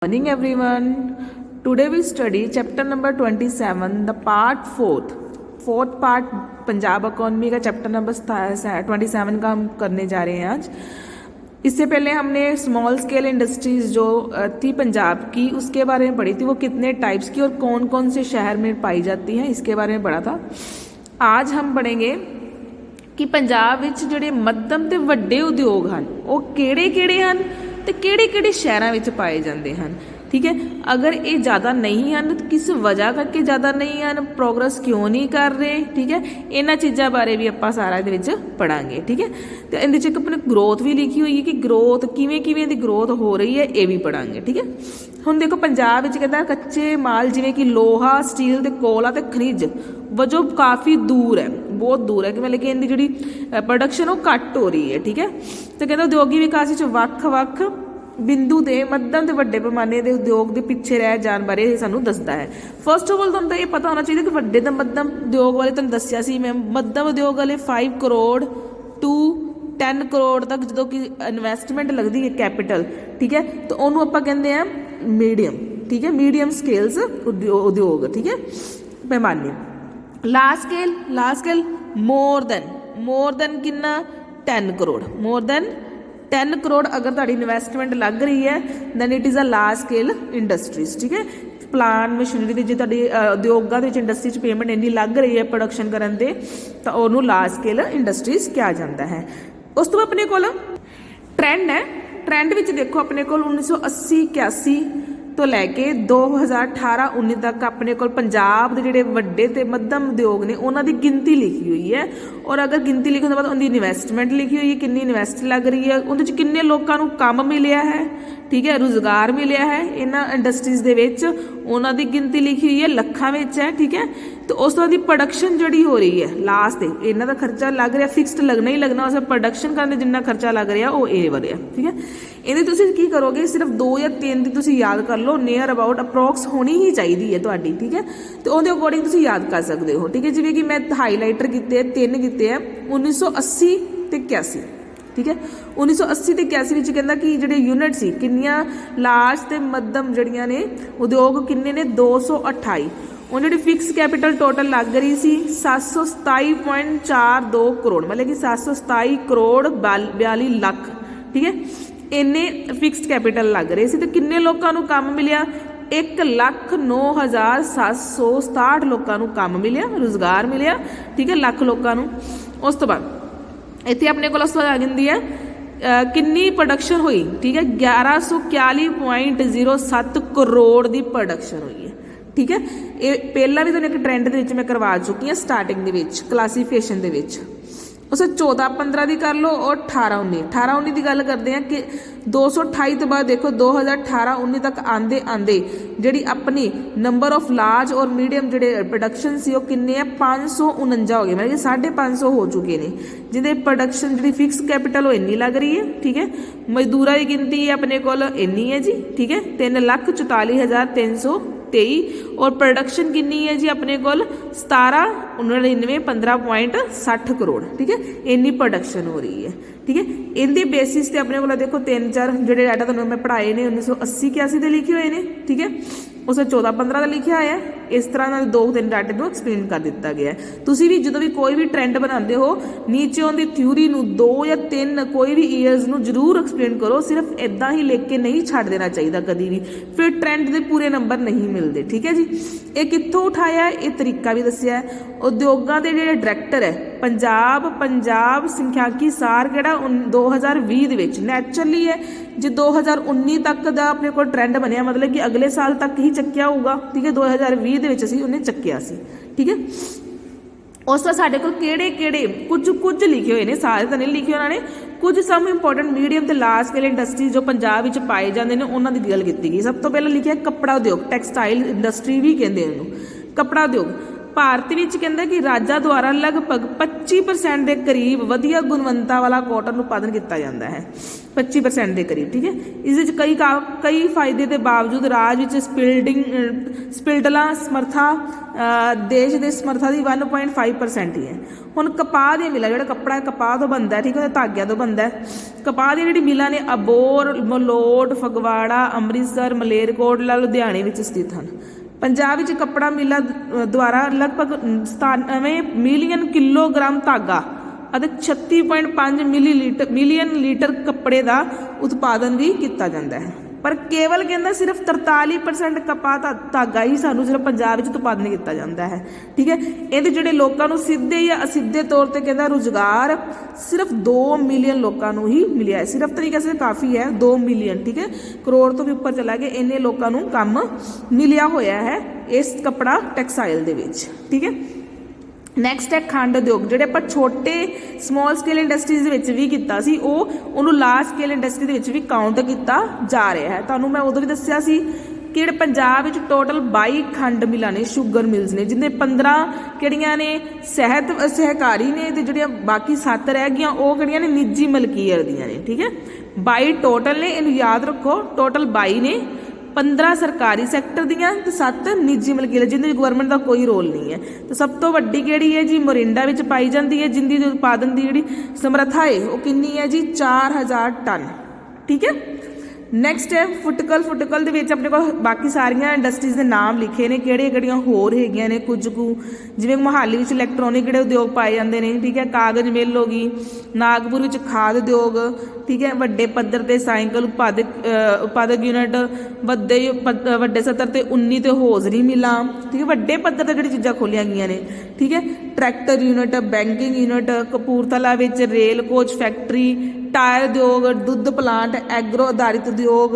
Morning everyone. Today we study chapter number 27, the part fourth part Punjab economy का chapter number 27 का हम करने जा रहे हैं आज। इससे पहले हमने स्मॉल स्केल इंडस्ट्रीज जो थी पंजाब की उसके बारे में पढ़ी थी, वो कितने टाइप्स की और कौन कौन से शहर में पाई जाती हैं इसके बारे में पढ़ा था। आज हम पढ़ेंगे कि पंजाब विच ਜਿਹੜੇ ਮੱਧਮ ਤੇ ਵੱਡੇ ਉਦਯੋਗ ਹਨ ਉਹ ਕਿਹੜੇ-ਕਿਹੜੇ ਹਨ ਤੇ ਕਿਹੜੇ-ਕਿਹੜੇ ਸ਼ਹਿਰਾਂ ਵਿੱਚ ਪਾਏ ਜਾਂਦੇ ਹਨ। ठीक है, अगर ये ज़्यादा नहीं हैं तो किस वजह करके ज़्यादा नहीं हैं, प्रोग्रेस क्यों नहीं कर रहे। ठीक है, इन्होंने चीज़ों बारे भी आप सारा ये पढ़ांगे। ठीक है, तो इहदे च अपनी ग्रोथ भी लिखी हुई है कि ग्रोथ किवें दी ग्रोथ हो रही है, ये भी पढ़ांगे। ठीक है, हुण देखो पंजाब विच कहता कच्चे माल जिवें कि लोहा स्टील ते कोला ते खनिज वजों काफ़ी दूर है, बहुत दूर है कि मतलब कि इनकी जिहड़ी प्रोडक्शन वो घट हो रही है। ठीक है, तो कहता उद्योगिक विकास विच वख-वख बिंदु के मध्यम ते वड्डे पैमाने के उद्योग के पिछे रह जाने बारे सानू दसदा है। फर्स्ट ऑफ ऑल तुहानू ये पता होना चाहिए कि वड्डे ते मध्यम उद्योग वाले तुहानू दस्सिया सी मैं, मध्यम उद्योग वाले 5 करोड़ टू 10 करोड़ तक जो कि इन्वेस्टमेंट लगती है कैपिटल। ठीक है, तो उन्होंने आपां कहंदे आ मीडियम। ठीक है, मीडियम स्केल्स उद्योग। ठीक है, पैमाने। लार्ज स्केल मोर देन कितना 10 करोड़, मोर देन 10 करोड़ अगर तुहाडी इन्वेस्टमेंट लग रही है then it is a large scale industries. ठीक है, प्लान मशीनरी की जो तुहाडी उद्योगां दे विच इंडस्ट्री च पेमेंट इन्नी लग रही है प्रोडक्शन करन दे तो उहनूं लार्ज स्केल इंडस्ट्रीज कहा जाता है। उस तो अपने कोल ट्रेंड है, ट्रेंड विच देखो अपने कोल 1980-81 तो लैके 2018-19 तक अपने को पंजाब के जोड़े वड्डे ते मध्यम उद्योग ने उन्हों की गिनती लिखी हुई है। और अगर गिनती लिखने के बाद उनकी इन्वेस्टमेंट लिखी हुई है, कितनी इन्वेस्ट लग रही है, उन्हें किन्ने लोगों को काम मिलया है। ठीक है, रोजगार मिलया है इन्होंने इंडस्ट्रीज के विच, उन्हों की गिनती लिखी हुई है लखां विच है। ठीक है, तो उस तरह की प्रोडक्शन जी हो रही है लास्ट इन्हों का खर्चा लग रहा फिक्सड लगना ही लगना, उस प्रोडक्शन करने जिन्ना खर्चा लग रहा वो ये वधिया। ठीक है, ये तुसीं की करोगे सिर्फ 2 या 3 की तुसीं याद कर लो, नियर अबाउट अप्रॉक्स होनी ही चाहिए है तुहाडी। ठीक है, तो उहदे अकॉर्डिंग तुसीं याद कर सकते हो। ठीक है, जिवें कि मैं हाईलाइटर किए 3 किए हैं 1980 ते 81। ठीक है, 1980 ते 81 विच कहंदा कि जिहड़े यूनिट सी किन्नियां लार्ज ते मध्यम जड़ियां ने उद्योग किन्ने ने 228। उन जी फिक्स कैपिटल टोटल लग रही सी 727.42 करोड़, मतलब कि 727 करोड़ 42 लाख। ठीक है, इन्ने फिक्सड कैपिटल लग रहे सी तो किन्ने लोगों को काम मिलिया 1,09,767 लोगों को काम मिलिया, रोजगार मिलिया। ठीक है, लाख लोगों को। उस तो बाद इत्थे अपने को आ जाती है किन्नी प्रोडक्शन हुई। ठीक है, 1141.07 करोड़ की प्रोडक्शन हुई है। ठीक है, ये पहला भी तो एक ट्रेंड के मैं करवा चुकी हूँ स्टार्टिंग के क्लासीफिकेशन के उस 14-15 की कर लो और 18-19 की गल करते हैं कि 228 तो बाद देखो 2018-19 तक आंदे आंदे जी अपनी नंबर ऑफ लार्ज और मीडियम जोड़े प्रोडक्शन से किन्ने 549 हो गए, मतलब कि 550 हो चुके हैं जिन्हें प्रोडक्शन जी फिक्स कैपिटल वो इन्नी लग रही है। ठीक है, मजदूरों की गिनती अपने को इन्नी है जी। ठीक है, 3,44,323 और प्रोडक्शन किन्नी है जी अपने को 17,99.15.60 करोड़। ठीक है, इन्नी प्रोडक्शन हो रही है। ठीक है, इनके बेसिस से अपने को देखो 3-4 जो डाटा तुहानूं मैं पढ़ाए ने 1980-81 के लिखे हुए हैं। ठीक है, उस 14-15 का लिखा है। इस तरह 2-3 डाटे को एक्सप्लेन कर दिता गया है। तुसीं भी जो भी कोई भी ट्रेंड बनाते हो नीचे उनकी थ्योरी 2 या 3 कोई भी ईयर्स में जरूर एक्सप्लेन करो, सिर्फ इदा ही लिख के नहीं छड्ड देना चाहिए कभी भी, फिर ट्रेंड के पूरे नंबर नहीं मिलते। ठीक है जी, ये कित्थों उठाया है, ये तरीका भी दस्सिया है। उद्योगां दे जिहड़े डायरैक्टर है पंजाब संख्याकी सार किहड़ा 2020 दे विच नैचुरली है जो 2019 तक का अपने को ट्रेंड बनया, मतलब कि अगले साल तक ही चक्या होगा। ठीक है, 2020 दे विच असीं उन्हें चक्या सी। ठीक है, उस तो साढ़े को किहड़े कुछ लिखे हुए हैं, सारे तो नहीं लिखे उन्होंने, कुछ सम इंपोर्टेंट मीडियम तो लार्ज स्केल इंडस्ट्री जो पंजाब विच पाए जाते हैं उन्होंने गल की गई। सब तो पहले लिखा कपड़ा उद्योग, टैक्सटाइल इंडस्ट्री भी कहते हैं उन्होंने, कपड़ा उद्योग ਭਾਰਤ ਵਿੱਚ ਕਹਿੰਦਾ ਕਿ ਰਾਜਾਂ ਦੁਆਰਾ ਲਗਭਗ 25% ਦੇ ਕਰੀਬ ਵਧੀਆ ਗੁਣਵੱਤਾ ਵਾਲਾ ਕਾਟਨ ਉਤਪਾਦਨ ਕੀਤਾ ਜਾਂਦਾ ਹੈ। 25% ਦੇ ਕਰੀਬ, ਠੀਕ ਹੈ। ਇਸ ਵਿੱਚ ਕਈ ਫਾਇਦੇ ਦੇ ਬਾਵਜੂਦ ਰਾਜ ਵਿੱਚ ਸਪਿਲਡਲਾ ਸਮਰਥਾ ਦੇਸ਼ ਦੇ ਸਮਰਥਾ ਦੀ 1.5% ਹੀ ਹੈ। ਹੁਣ ਕਪਾਹ ਦੀਆਂ ਮਿਲਾਂ, ਜਿਹੜਾ ਕੱਪੜਾ ਕਪਾਹ ਤੋਂ ਬਣਦਾ ਹੈ, ਠੀਕ ਹੈ, ਧਾਗਿਆਂ ਤੋਂ ਬਣਦਾ ਹੈ। ਕਪਾਹ ਦੀਆਂ ਜਿਹੜੀ ਮਿਲਾਂ ਨੇ ਅਬੋਹਰ, ਮਲੋਟ, ਫਗਵਾੜਾ, ਅੰਮ੍ਰਿਤਸਰ, ਮਲੇਰਕੋਟਲਾ, ਲੁਧਿਆਣੇ ਵਿੱਚ ਸਥਿਤ ਹਨ। ਪੰਜਾਬ ਵਿੱਚ ਕੱਪੜਾ ਮਿਲਾਂ ਦੁਆਰਾ ਲਗਭਗ 97 ਮਿਲੀਅਨ ਕਿਲੋਗ੍ਰਾਮ ਧਾਗਾ ਅਤੇ 36.5 ਮਿਲੀਅਨ ਲੀਟਰ ਕੱਪੜੇ ਦਾ ਉਤਪਾਦਨ ਵੀ ਕੀਤਾ ਜਾਂਦਾ ਹੈ। ਪਰ ਕੇਵਲ ਕਹਿੰਦਾ ਸਿਰਫ 43% ਕਪਾਹ ਧਾਗਾ ਹੀ ਸਾਨੂੰ ਸਿਰਫ ਪੰਜਾਬ ਵਿੱਚ ਉਤਪਾਦਨ ਕੀਤਾ ਜਾਂਦਾ ਹੈ, ਠੀਕ ਹੈ। ਇਹਦੇ ਜਿਹੜੇ ਲੋਕਾਂ ਨੂੰ ਸਿੱਧੇ ਜਾਂ ਅਸਿੱਧੇ ਤੌਰ ਤੇ ਕਹਿੰਦਾ ਰੁਜ਼ਗਾਰ ਸਿਰਫ 2 ਮਿਲੀਅਨ ਲੋਕਾਂ ਨੂੰ ਹੀ ਮਿਲਿਆ ਹੈ। ਸਿਰਫ ਤਰੀਕੇ ਸੇ ਕਾਫੀ ਹੈ 2 ਮਿਲੀਅਨ, ਠੀਕ ਹੈ, ਕਰੋੜ ਤੋਂ ਵੀ ਉੱਪਰ ਚਲਾ ਗਿਆ, ਇੰਨੇ ਲੋਕਾਂ ਨੂੰ ਕੰਮ ਮਿਲਿਆ ਹੋਇਆ ਹੈ ਇਸ ਕੱਪੜਾ ਟੈਕਸਟਾਈਲ ਦੇ ਵਿੱਚ, ਠੀਕ ਹੈ। ਨੈਕਸਟ ਹੈ ਖੰਡ ਉਦਯੋਗ। ਜਿਹੜੇ ਆਪਾਂ ਛੋਟੇ ਸਮੋਲ ਸਕੇਲ ਇੰਡਸਟਰੀਜ਼ ਦੇ ਵਿੱਚ ਵੀ ਕੀਤਾ ਸੀ, ਉਹਨੂੰ ਲਾਰਜ ਸਕੇਲ ਇੰਡਸਟਰੀ ਦੇ ਵਿੱਚ ਵੀ ਕਾਊਂਟ ਕੀਤਾ ਜਾ ਰਿਹਾ ਹੈ। ਤੁਹਾਨੂੰ ਮੈਂ ਉਦੋਂ ਵੀ ਦੱਸਿਆ ਸੀ ਕਿ ਜਿਹੜੇ ਪੰਜਾਬ ਵਿੱਚ ਟੋਟਲ 22 ਖੰਡ ਮਿਲਾਂ ਨੇ, ਸ਼ੂਗਰ ਮਿਲਸ ਨੇ, ਜਿਹਦੇ 15 ਕਿਹੜੀਆਂ ਨੇ ਸਹਿਕਾਰੀ ਨੇ, ਤੇ ਜਿਹੜੀਆਂ ਬਾਕੀ 7 ਰਹਿ ਗਈਆਂ ਉਹ ਕਿਹੜੀਆਂ ਨੇ ਨਿੱਜੀ ਮਲਕੀਅਤ ਦੀਆਂ ਨੇ, ਠੀਕ ਹੈ। 22 ਟੋਟਲ ਨੇ, ਇਹਨੂੰ ਯਾਦ ਰੱਖੋ, ਟੋਟਲ 22 ਨੇ, 15 ਸਰਕਾਰੀ ਸੈਕਟਰ ਦੀਆਂ ਤੇ 7 ਨਿੱਜੀ ਮਲਕੀਅਤ, ਜਿਹਦੇ ਵਿੱਚ ਗਵਰਨਮੈਂਟ ਦਾ ਕੋਈ ਰੋਲ ਨਹੀਂ ਹੈ। ਤੇ ਸਭ ਤੋਂ ਵੱਡੀ ਕਿਹੜੀ ਹੈ ਜੀ? ਮੋਰਿੰਡਾ ਵਿੱਚ ਪਾਈ ਜਾਂਦੀ ਹੈ, ਜਿੰਦੀ ਦੇ ਉਤਪਾਦਨ ਦੀ ਜਿਹੜੀ ਸਮਰੱਥਾ ਹੈ ਉਹ ਕਿੰਨੀ ਹੈ ਜੀ? 4000 ਟਨ, ਠੀਕ ਹੈ। ਨੈਕਸਟ ਹੈ ਫੁਟਕਲ ਦੇ ਵਿੱਚ ਆਪਣੇ ਕੋਲ ਬਾਕੀ ਸਾਰੀਆਂ ਇੰਡਸਟਰੀਜ਼ ਦੇ ਨਾਮ ਲਿਖੇ ਨੇ, ਕਿਹੜੀਆਂ ਹੋਰ ਹੈਗੀਆਂ ਨੇ ਕੁਝ ਕੁ, ਜਿਵੇਂ ਮੋਹਾਲੀ ਵਿੱਚ ਇਲੈਕਟ੍ਰੋਨਿਕ ਜਿਹੜੇ ਉਦਯੋਗ ਪਾਏ ਜਾਂਦੇ ਨੇ, ਠੀਕ ਹੈ, ਕਾਗਜ਼ ਮਿੱਲ ਹੋ ਗਈ, ਨਾਗਪੁਰ ਵਿੱਚ ਖਾਦ ਉਦਯੋਗ, ਠੀਕ ਹੈ, ਵੱਡੇ ਪੱਧਰ ਤੇ ਸਾਈਕਲ ਉਤਪਾਦਕ ਯੂਨਿਟ, ਵੱਡੇ ਸਤਰ ਤੇ 19 ਤੇ ਹੌਜ਼ਰੀ ਮਿਲਾਂ, ਠੀਕ ਹੈ, ਵੱਡੇ ਪੱਧਰ ਤੇ ਜਿਹੜੀ ਚੀਜ਼ਾਂ ਖੋਲੀਆਂ ਗਈਆਂ ਨੇ, ਠੀਕ ਹੈ। Tractor unit, banking unit, Kapurthala ਵਿੱਚ ਰੇਲ ਕੋਚ ਫੈਕਟਰੀ, ਟਾਇਰ ਉਦਯੋਗ, ਦੁੱਧ ਪਲਾਂਟ, ਐਗਰੋ ਆਧਾਰਿਤ ਉਦਯੋਗ,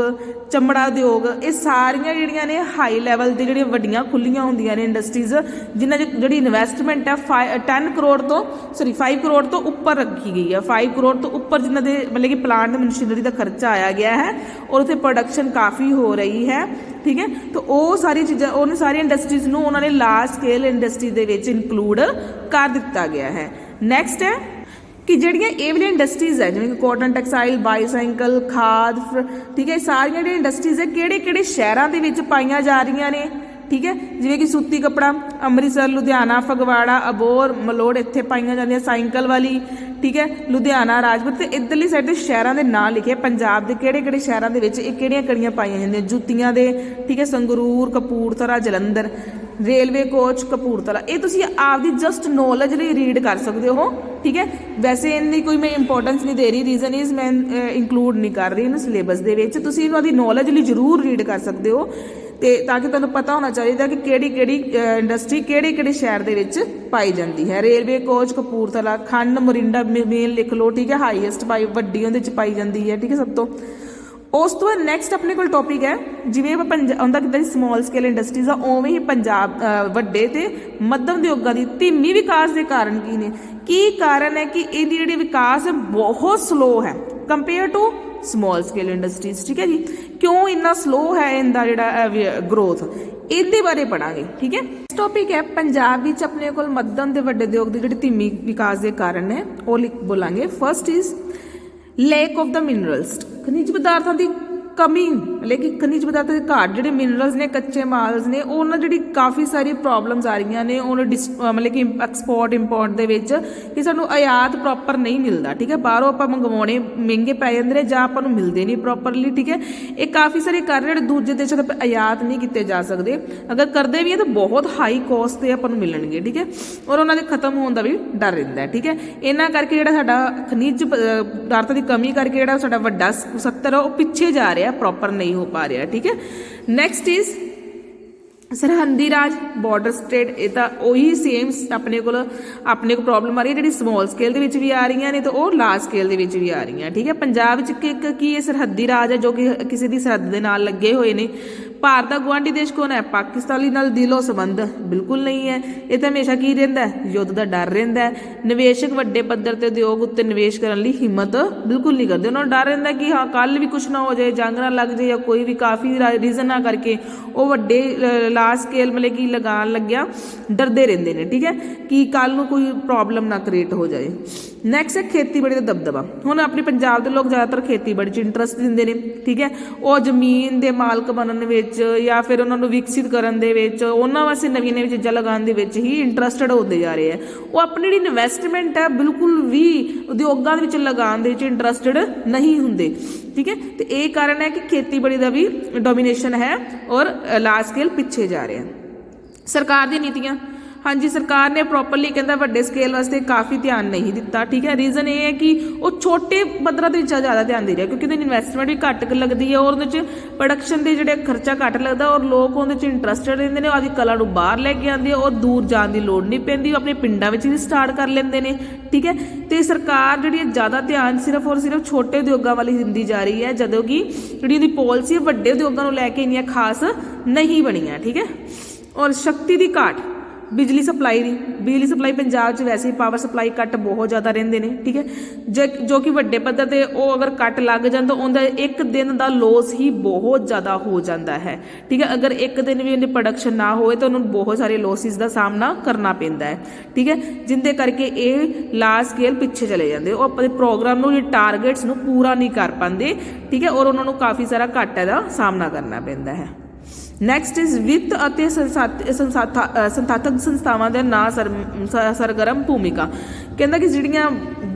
ਚਮੜਾ ਉਦਯੋਗ, ਇਹ ਸਾਰੀਆਂ ਜਿਹੜੀਆਂ ਨੇ ਹਾਈ ਲੈਵਲ ਤੇ ਜਿਹੜੀਆਂ ਵੱਡੀਆਂ ਖੁੱਲੀਆਂ ਹੁੰਦੀਆਂ ਨੇ ਇੰਡਸਟਰੀਜ਼, ਜਿਨ੍ਹਾਂ 'ਚ ਜਿਹੜੀ ਇਨਵੈਸਟਮੈਂਟ ਹੈ 5 ਕਰੋੜ ਤੋਂ ਉੱਪਰ ਰੱਖੀ ਗਈ ਹੈ। 5 ਕਰੋੜ ਤੋਂ ਉੱਪਰ ਜਿਨ੍ਹਾਂ ਦੇ ਮਤਲਬ ਕਿ ਪਲਾਂਟ ਤੇ ਮਸ਼ੀਨਰੀ ਦਾ ਖਰਚਾ ਆਇਆ ਗਿਆ ਹੈ, ਔਰ ਉੱਥੇ ਪ੍ਰੋਡਕਸ਼ਨ ਕਾਫੀ ਹੋ ਰਹੀ ਹੈ, ਠੀਕ ਹੈ। ਤਾਂ ਉਹ ਸਾਰੀਆਂ ਚੀਜ਼ਾਂ, ਉਹਨਾਂ ਸਾਰੀਆਂ ਇੰਡਸਟਰੀਜ਼ ਨੂੰ ਉਹਨਾਂ ਨੇ ਲਾਰਜ ਸਕੇਲ ਇੰਡਸਟਰੀ ਦੇ ਵਿੱਚ ਇਨਕਲੂਡ ਕਰ ਦਿੱਤਾ ਗਿਆ ਹੈ। ਨੈਕਸਟ ਹੈ ਕਿ ਜਿਹੜੀਆਂ ਇਹ ਵਾਲੀਆਂ ਇੰਡਸਟਰੀਜ਼ ਹੈ, ਜਿਵੇਂ ਕਿ ਕਾਟਨ ਟੈਕਸਟਾਈਲ, ਬਾਈਸਾਈਕਲ, ਖਾਦ, ਠੀਕ ਹੈ, ਸਾਰੀਆਂ ਜਿਹੜੀਆਂ ਇੰਡਸਟਰੀਜ਼ ਹੈ ਕਿਹੜੇ ਸ਼ਹਿਰਾਂ ਦੇ ਵਿੱਚ ਪਾਈਆਂ ਜਾ ਰਹੀਆਂ ਨੇ, ਠੀਕ ਹੈ। ਜਿਵੇਂ ਕਿ ਸੂਤੀ ਕੱਪੜਾ ਅੰਮ੍ਰਿਤਸਰ, ਲੁਧਿਆਣਾ, ਫਗਵਾੜਾ, ਅਬੋਹਰ, ਮਲੋਟ, ਇੱਥੇ ਪਾਈਆਂ ਜਾਂਦੀਆਂ। ਸਾਈਕਲ ਵਾਲੀ, ਠੀਕ ਹੈ, ਲੁਧਿਆਣਾ, ਰਾਜਪੁਰ, ਤੇ ਇੱਧਰਲੀ ਸਾਈਡ ਤੇ ਸ਼ਹਿਰਾਂ ਦੇ ਨਾਂ ਲਿਖੇ ਪੰਜਾਬ ਦੇ ਕਿਹੜੇ ਸ਼ਹਿਰਾਂ ਦੇ ਵਿੱਚ ਇਹ ਕਿਹੜੀਆਂ ਪਾਈਆਂ ਜਾਂਦੀਆਂ। ਜੁੱਤੀਆਂ ਦੇ, ਠੀਕ ਹੈ, ਸੰਗਰੂਰ, ਕਪੂਰਥਲਾ, ਜਲੰਧਰ, ਰੇਲਵੇ ਕੋਚ ਕਪੂਰਥਲਾ। ਇਹ ਤੁਸੀਂ ਆਪਦੀ ਜਸਟ ਨੌਲੇਜ ਲਈ ਰੀਡ ਕਰ ਸਕਦੇ ਹੋ, ਠੀਕ ਹੈ। ਵੈਸੇ ਇਹਦੀ ਕੋਈ ਮੈਂ ਇੰਪੋਰਟੈਂਸ ਨਹੀਂ ਦੇ ਰਹੀ, ਰੀਜ਼ਨ ਇਜ਼ ਮੈਂ ਇਨਕਲੂਡ ਨਹੀਂ ਕਰ ਰਹੀ ਇਹਨੂੰ ਸਿਲੇਬਸ ਦੇ ਵਿੱਚ। ਤੁਸੀਂ ਇਹਨਾਂ ਦੀ ਨੌਲੇਜ ਲਈ ਜ਼ਰੂਰ ਰੀਡ ਕਰ ਸਕਦੇ ਹੋ, ਤੇ ਤਾਂ ਕਿ ਤੁਹਾਨੂੰ ਪਤਾ ਹੋਣਾ ਚਾਹੀਦਾ ਕਿ ਕਿਹੜੀ ਇੰਡਸਟਰੀ ਕਿਹੜੇ ਸ਼ਹਿਰ ਦੇ ਵਿੱਚ ਪਾਈ ਜਾਂਦੀ ਹੈ। ਰੇਲਵੇ ਕੋਚ ਕਪੂਰਥਲਾ, ਖੰਡ ਮੋਰਿੰਡਾ ਮੇਨ ਲਿਖ ਲਓ, ਠੀਕ ਹੈ, ਹਾਈਐਸਟ ਵੱਡੀ ਉਹਦੇ ਵਿੱਚ ਪਾਈ ਜਾਂਦੀ ਹੈ, ਠੀਕ ਹੈ, ਸਭ ਤੋਂ। ਉਸ ਤੋਂ ਬਾਅਦ ਨੈਕਸਟ ਆਪਣੇ ਕੋਲ ਟੌਪਿਕ ਹੈ, ਜਿਵੇਂ ਆਉਂਦਾ ਕਿੱਦਾਂ ਸਮੋਲ ਸਕੇਲ ਇੰਡਸਟਰੀਜ਼ ਆ, ਉਵੇਂ ਹੀ ਪੰਜਾਬ ਵੱਡੇ ਤੇ ਮੱਧਮ ਉਦਯੋਗਾਂ ਦੀ ਧੀਮੀ ਵਿਕਾਸ ਦੇ ਕਾਰਨ ਕੀ ਨੇ? ਕੀ ਕਾਰਨ ਹੈ ਕਿ ਇਹਦੀ ਜਿਹੜੀ ਵਿਕਾਸ ਬਹੁਤ ਸਲੋ ਹੈ compare to small scale industries, ਠੀਕ ਹੈ ਜੀ। ਕਿਉਂ ਇੰਨਾ ਸਲੋ ਹੈ ਇਹਦਾ ਜਿਹੜਾ ਗਰੋਥ, ਇਹਦੇ ਬਾਰੇ ਪੜਾਂਗੇ, ਠੀਕ ਹੈ। ਨੈਕਸਟ ਟੌਪਿਕ ਹੈ ਪੰਜਾਬ ਵਿੱਚ ਆਪਣੇ ਕੋਲ ਮੱਧਮ ਤੇ ਵੱਡੇ ਉਦਯੋਗ ਦੀ ਜਿਹੜੀ ਧੀਮੀ ਵਿਕਾਸ ਦੇ ਕਾਰਨ ਹੈ ਉਹ ਬੋਲਾਂਗੇ। First is lake of the minerals, ਖਣਿਜ ਪਦਾਰਥਾਂ ਦੀ ਕਮੀ, ਮਤਲਬ ਕਿ ਖਣਿਜ ਪਦਾਰਥਾਂ ਦੇ ਘਾਟ, ਜਿਹੜੇ ਮਿਨਰਲਸ ਨੇ, ਕੱਚੇ ਮਾਲਸ ਨੇ, ਉਹਨਾਂ ਜਿਹੜੀ ਕਾਫੀ ਸਾਰੀ ਪ੍ਰੋਬਲਮਸ ਆ ਰਹੀਆਂ ਨੇ ਉਹਨਾਂ ਮਤਲਬ ਕਿ ਐਕਸਪੋਰਟ ਇੰਪੋਰਟ ਦੇ ਵਿੱਚ, ਕਿ ਸਾਨੂੰ ਆਯਾਤ ਪ੍ਰੋਪਰ ਨਹੀਂ ਮਿਲਦਾ, ਠੀਕ ਹੈ। ਬਾਹਰੋਂ ਆਪਾਂ ਮੰਗਵਾਉਣੇ ਮਹਿੰਗੇ ਪੈ ਜਾਂਦੇ ਨੇ ਜਾਂ ਆਪਾਂ ਨੂੰ ਮਿਲਦੇ ਨਹੀਂ ਪ੍ਰੋਪਰਲੀ, ਠੀਕ ਹੈ। ਇਹ ਕਾਫੀ ਸਾਰੇ ਕਾਰਨ ਜਿਹੜੇ ਦੂਜੇ ਦੇਸ਼ਾਂ ਦੇ ਆਯਾਤ ਨਹੀਂ ਕੀਤੇ ਜਾ ਸਕਦੇ, ਅਗਰ ਕਰਦੇ ਵੀ ਹੈ ਤਾਂ ਬਹੁਤ ਹਾਈ ਕੋਸਟ ਤੇ ਆਪਾਂ ਨੂੰ ਮਿਲਣਗੇ, ਠੀਕ ਹੈ, ਔਰ ਉਹਨਾਂ ਦੇ ਖਤਮ ਹੋਣ ਦਾ ਵੀ ਡਰ ਰਹਿੰਦਾ, ਠੀਕ ਹੈ। ਇਹਨਾਂ ਕਰਕੇ ਜਿਹੜਾ ਸਾਡਾ ਖਣਿਜ ਪਦਾਰਥਾਂ ਦੀ ਕਮੀ ਕਰਕੇ ਜਿਹੜਾ ਸਾਡਾ ਵੱਡਾ ਸੱਤਰ ਉਹ ਪਿੱਛੇ ਜਾ ਰਿਹਾ, ਪ੍ਰੋਪਰ ਨਹੀਂ ਹੋ ਪਾ ਰਿਹਾ, ਠੀਕ ਹੈ। ਨੈਕਸਟ ਇਜ਼ ਸਰਹੱਦੀ ਰਾਜ, ਬਾਰਡਰ ਸਟੇਟ। ਇਹ ਤਾਂ ਉਹੀ ਸੇਮ ਆਪਣੇ ਕੋਲ ਪ੍ਰੋਬਲਮ ਆ ਰਹੀ ਹੈ, ਜਿਹੜੀ ਸਮੋਲ ਸਕੇਲ ਦੇ ਵਿੱਚ ਵੀ ਆ ਰਹੀਆਂ ਨੇ ਤੇ ਉਹ ਲਾਰਜ ਸਕੇਲ ਦੇ ਵਿੱਚ ਵੀ ਆ ਰਹੀਆਂ, ਠੀਕ ਹੈ। ਪੰਜਾਬ ਵਿੱਚ ਇੱਕ ਕੀ ਇਹ ਸਰਹੱਦੀ ਰਾਜ ਹੈ ਜੋ ਕਿ ਕਿਸੇ ਦੀ ਸਰਹੱਦ ਦੇ ਨਾਲ ਲੱਗੇ ਹੋਏ ਨੇ, ਭਾਰਤ ਦਾ ਗੁਆਂਢੀ ਦੇਸ਼ ਕੌਣ ਹੈ? ਪਾਕਿਸਤਾਨ ਨਾਲ ਦਿਲੋਂ ਸੰਬੰਧ ਬਿਲਕੁਲ ਨਹੀਂ ਹੈ। ਇਹ ਤਾਂ ਹਮੇਸ਼ਾ ਕੀ ਰਹਿੰਦਾ ਹੈ? ਯੁੱਧ ਦਾ ਡਰ ਰਹਿੰਦਾ ਹੈ। ਨਿਵੇਸ਼ਕ ਵੱਡੇ ਪੱਧਰ ਤੇ ਉਦਯੋਗ ਉੱਤੇ ਨਿਵੇਸ਼ ਕਰਨ ਲਈ ਹਿੰਮਤ ਬਿਲਕੁਲ ਨਹੀਂ ਕਰਦੇ। ਉਹਨਾਂ ਨੂੰ ਡਰ ਰਹਿੰਦਾ ਕਿ ਹਾਂ ਕੱਲ ਵੀ ਕੁਛ ਨਾ ਹੋ ਜਾਏ, ਜੰਗ ਨਾ ਲੱਗ ਜਾਏ ਜਾਂ ਕੋਈ ਵੀ ਕਾਫੀ ਰੀਜ਼ਨ ਨਾ ਕਰਕੇ ਉਹ ਵੱਡੇ ਲਾਰਜ ਸਕੇਲ ਮਤਲਬ ਕਿ ਲਗਾਉਣ ਲੱਗਿਆ ਡਰਦੇ ਰਹਿੰਦੇ ਨੇ। ਠੀਕ ਹੈ ਕਿ ਕੱਲ ਨੂੰ ਕੋਈ ਪ੍ਰੋਬਲਮ ਨਾ ਕ੍ਰੀਏਟ ਹੋ ਜਾਏ। ਨੈਕਸਟ ਹੈ ਖੇਤੀਬਾੜੀ ਦਾ ਦਬਦਬਾ। ਹੁਣ ਆਪਣੇ ਪੰਜਾਬ ਦੇ ਲੋਕ ਜ਼ਿਆਦਾਤਰ ਖੇਤੀਬਾੜੀ 'ਚ ਇੰਟਰਸਟ ਦਿੰਦੇ ਨੇ। ਠੀਕ ਹੈ ਉਹ ਜ਼ਮੀਨ ਦੇ ਮਾਲਕ ਬਣਨ ਵਿੱਚ ਜਾਂ ਫਿਰ ਉਹਨਾਂ ਨੂੰ ਵਿਕਸਿਤ ਕਰਨ ਦੇ ਵਿੱਚ, ਉਹਨਾਂ ਵਾਸਤੇ ਨਵੀਆਂ ਨਵੀਆਂ ਚੀਜ਼ਾਂ ਲਗਾਉਣ ਦੇ ਵਿੱਚ ਹੀ ਇੰਟਰਸਟਡ ਹੁੰਦੇ ਜਾ ਰਹੇ ਹੈ। ਉਹ ਆਪਣੀ ਜਿਹੜੀ ਇਨਵੈਸਟਮੈਂਟ ਹੈ ਬਿਲਕੁਲ ਵੀ ਉਦਯੋਗਾਂ ਦੇ ਵਿੱਚ ਲਗਾਉਣ ਦੇ ਵਿੱਚ ਇੰਟਰਸਟਡ ਨਹੀਂ ਹੁੰਦੇ। ਠੀਕ ਹੈ ਤੇ ਇਹ ਕਾਰਨ ਹੈ ਕਿ ਖੇਤੀਬਾੜੀ ਦਾ ਵੀ ਡੋਮੀਨੇਸ਼ਨ ਹੈ ਔਰ ਲਾਰਜ ਸਕੇਲ ਪਿੱਛੇ ਜਾ ਰਿਹਾ। ਸਰਕਾਰ ਦੀਆਂ ਨੀਤੀਆਂ, ਹਾਂਜੀ ਸਰਕਾਰ ਨੇ ਪ੍ਰੋਪਰਲੀ ਕਹਿੰਦਾ ਵੱਡੇ ਸਕੇਲ ਵਾਸਤੇ ਕਾਫੀ ਧਿਆਨ ਨਹੀਂ ਦਿੱਤਾ। ਠੀਕ ਹੈ ਰੀਜ਼ਨ ਇਹ ਹੈ ਕਿ ਉਹ ਛੋਟੇ ਪੱਧਰਾਂ ਦੇ ਵਿੱਚ ਜ਼ਿਆਦਾ ਧਿਆਨ ਦੇ ਰਿਹਾ ਕਿਉਂਕਿ ਉਹਦੀ ਇਨਵੈਸਟਮੈਂਟ ਵੀ ਘੱਟ ਲੱਗਦੀ ਹੈ ਔਰ ਉਹਦੇ 'ਚ ਪ੍ਰੋਡਕਸ਼ਨ ਦੇ ਜਿਹੜੇ ਖਰਚਾ ਘੱਟ ਲੱਗਦਾ ਔਰ ਲੋਕ ਉਹਦੇ 'ਚ ਇੰਟਰਸਟਡ ਰਹਿੰਦੇ ਨੇ। ਉਹਦੀ ਕਲਾ ਨੂੰ ਬਾਹਰ ਲੈ ਕੇ ਆਉਂਦੇ ਔਰ ਦੂਰ ਜਾਣ ਦੀ ਲੋੜ ਨਹੀਂ ਪੈਂਦੀ, ਉਹ ਆਪਣੇ ਪਿੰਡਾਂ ਵਿੱਚ ਵੀ ਸਟਾਰਟ ਕਰ ਲੈਂਦੇ ਨੇ। ਠੀਕ ਹੈ ਤੇ ਸਰਕਾਰ ਜਿਹੜੀ ਹੈ ਜ਼ਿਆਦਾ ਧਿਆਨ ਸਿਰਫ ਔਰ ਸਿਰਫ ਛੋਟੇ ਉਦਯੋਗਾਂ ਵੱਲ ਹੀ ਦਿੰਦੀ ਜਾ ਰਹੀ ਹੈ, ਜਦੋਂ ਕਿ ਜਿਹੜੀ ਉਹਦੀ ਪਾਲਿਸੀ ਵੱਡੇ ਉਦਯੋਗਾਂ ਨੂੰ ਲੈ ਕੇ ਇੰਨੀਆਂ ਖਾਸ ਨਹੀਂ ਬਣੀਆਂ। ਠੀਕ ਹੈ ਔਰ ਸ਼ਕਤੀ ਦੀ ਘਾਟ, ਬਿਜਲੀ ਸਪਲਾਈ ਪੰਜਾਬ 'ਚ ਵੈਸੇ ਹੀ ਪਾਵਰ ਸਪਲਾਈ ਕੱਟ ਬਹੁਤ ਜ਼ਿਆਦਾ ਰਹਿੰਦੇ ਨੇ। ਠੀਕ ਹੈ ਜੋ ਕਿ ਵੱਡੇ ਪੱਧਰ 'ਤੇ ਉਹ ਅਗਰ ਕੱਟ ਲੱਗ ਜਾਣ ਤਾਂ ਉਹਦਾ ਇੱਕ ਦਿਨ ਦਾ ਲੋਸ ਹੀ ਬਹੁਤ ਜ਼ਿਆਦਾ ਹੋ ਜਾਂਦਾ ਹੈ। ਠੀਕ ਹੈ ਅਗਰ ਇੱਕ ਦਿਨ ਵੀ ਉਹਦੀ ਪ੍ਰੋਡਕਸ਼ਨ ਨਾ ਹੋਵੇ ਤਾਂ ਉਹਨੂੰ ਬਹੁਤ ਸਾਰੇ ਲੋਸਿਸ ਦਾ ਸਾਹਮਣਾ ਕਰਨਾ ਪੈਂਦਾ ਹੈ। ਠੀਕ ਹੈ ਜਿੰਦੇ ਕਰਕੇ ਇਹ ਲਾਰਜ ਸਕੇਲ ਪਿੱਛੇ ਚਲੇ ਜਾਂਦੇ, ਉਹ ਆਪਣੇ ਪ੍ਰੋਗਰਾਮ ਨੂੰ ਜਾਂ ਟਾਰਗੇਟਸ ਨੂੰ ਪੂਰਾ ਨਹੀਂ ਕਰ ਪਾਉਂਦੇ। ਠੀਕ ਹੈ ਔਰ ਉਹਨਾਂ ਨੂੰ ਕਾਫੀ ਸਾਰਾ ਘਾਟੇ ਦਾ ਸਾਹਮਣਾ ਕਰਨਾ ਪੈਂਦਾ ਹੈ। ਨੈਕਸਟ ਇਜ਼ ਵਿੱਤ ਅਤੇ ਸੰਸਥਾਤਕ ਸੰਸਥਾਵਾਂ ਦੇ ਨਾ ਸਰਗਰਮ ਭੂਮਿਕਾ। ਕਹਿੰਦਾ ਕਿ ਜਿਹੜੀਆਂ